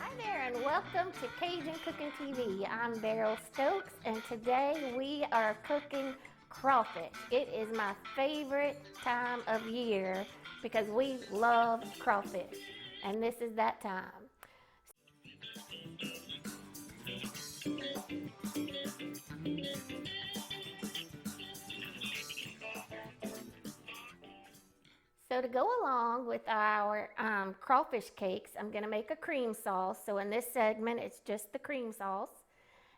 Hi there and welcome to Cajun Cooking TV. I'm Beryl Stokes and today we are cooking crawfish. It is my favorite time of year because we love crawfish and this is that time. So to go along with our crawfish cakes, I'm going to make a cream sauce. So in this segment, it's just the cream sauce.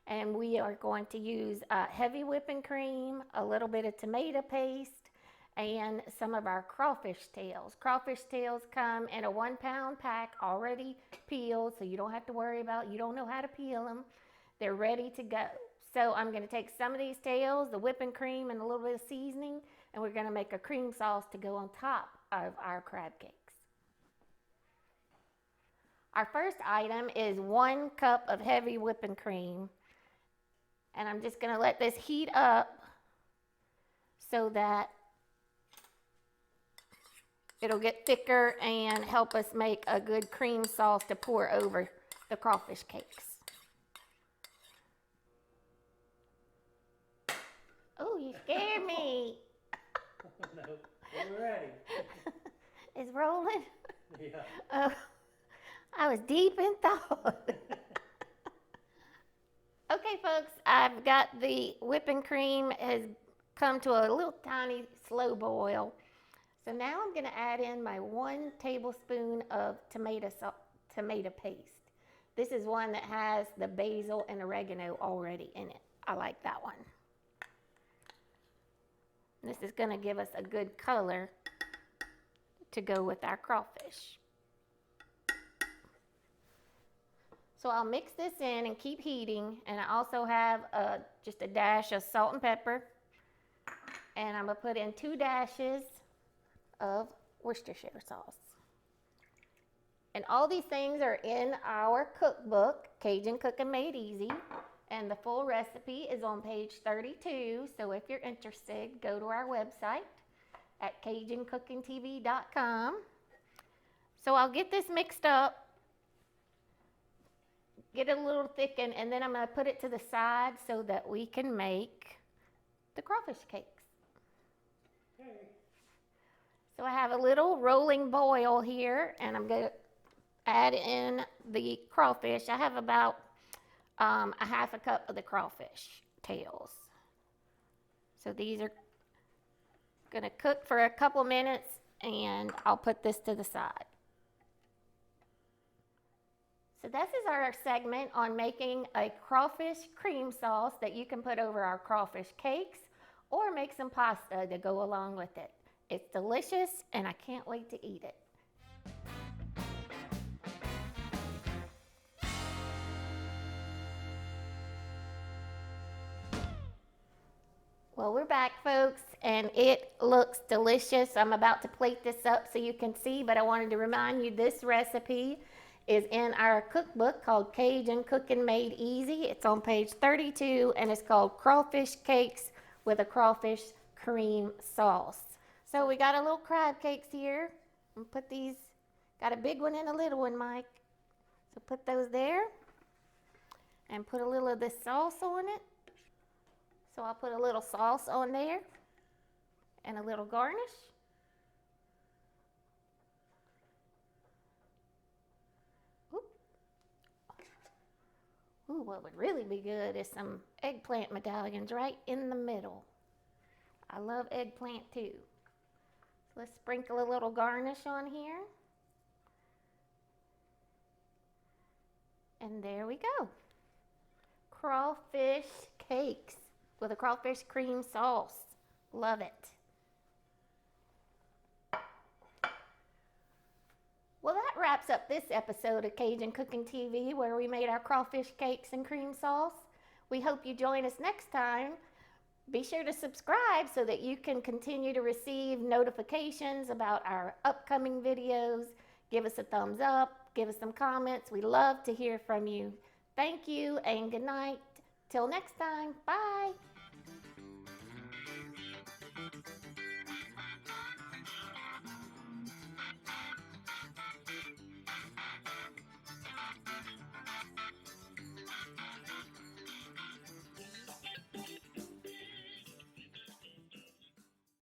And we are going to use heavy whipping cream, a little bit of tomato paste, and some of our crawfish tails. Crawfish tails come in a 1 pound pack already peeled, so you don't have to worry about, you don't know how to peel them. They're ready to go. So I'm going to take some of these tails, the whipping cream, and a little bit of seasoning, and we're going to make a cream sauce to go on top of our crab cakes. Our first item is 1 cup of heavy whipping cream. And I'm just going to let this heat up so that it'll get thicker and help us make a good cream sauce to pour over the crawfish cakes. Oh, you scared me. No, we're ready. It's rolling? Yeah. Oh, I was deep in thought. Okay, folks, I've got the whipping cream has come to a little tiny slow boil. So now I'm going to add in my 1 tablespoon of tomato paste. This is one that has the basil and oregano already in it. I like that one. This is going to give us a good color to go with our crawfish. So I'll mix this in and keep heating, and I also have just a dash of salt and pepper, and I'm going to put in 2 dashes of Worcestershire sauce. And all these things are in our cookbook, Cajun Cooking Made Easy, and the full recipe is on page 32, so if you're interested, go to our website at CajunCookingTV.com. So I'll get this mixed up, get it a little thickened, and then I'm going to put it to the side so that we can make the crawfish cakes. Okay. So I have a little rolling boil here, and I'm going to add in the crawfish. I have about a half a cup of the crawfish tails. So these are going to cook for a couple minutes, and I'll put this to the side. So this is our segment on making a crawfish cream sauce that you can put over our crawfish cakes or make some pasta to go along with it. It's delicious and I can't wait to eat it. Well, we're back, folks, and it looks delicious. I'm about to plate this up so you can see, but I wanted to remind you this recipe is in our cookbook called Cajun Cooking Made Easy. It's on page 32 and it's called Crawfish Cakes with a Crawfish Cream Sauce. So we got a little crab cakes here. And put these, got a big one and a little one, Mike. So put those there and put a little of this sauce on it. So I'll put a little sauce on there and a little garnish. Ooh, what would really be good is some eggplant medallions right in the middle. I love eggplant too. So let's sprinkle a little garnish on here. And there we go. Crawfish cakes with a crawfish cream sauce. Love it. Well, that wraps up this episode of Cajun Cooking TV where we made our crawfish cakes and cream sauce. We hope you join us next time. Be sure to subscribe so that you can continue to receive notifications about our upcoming videos. Give us a thumbs up, give us some comments. We love to hear from you. Thank you and good night. Till next time, bye.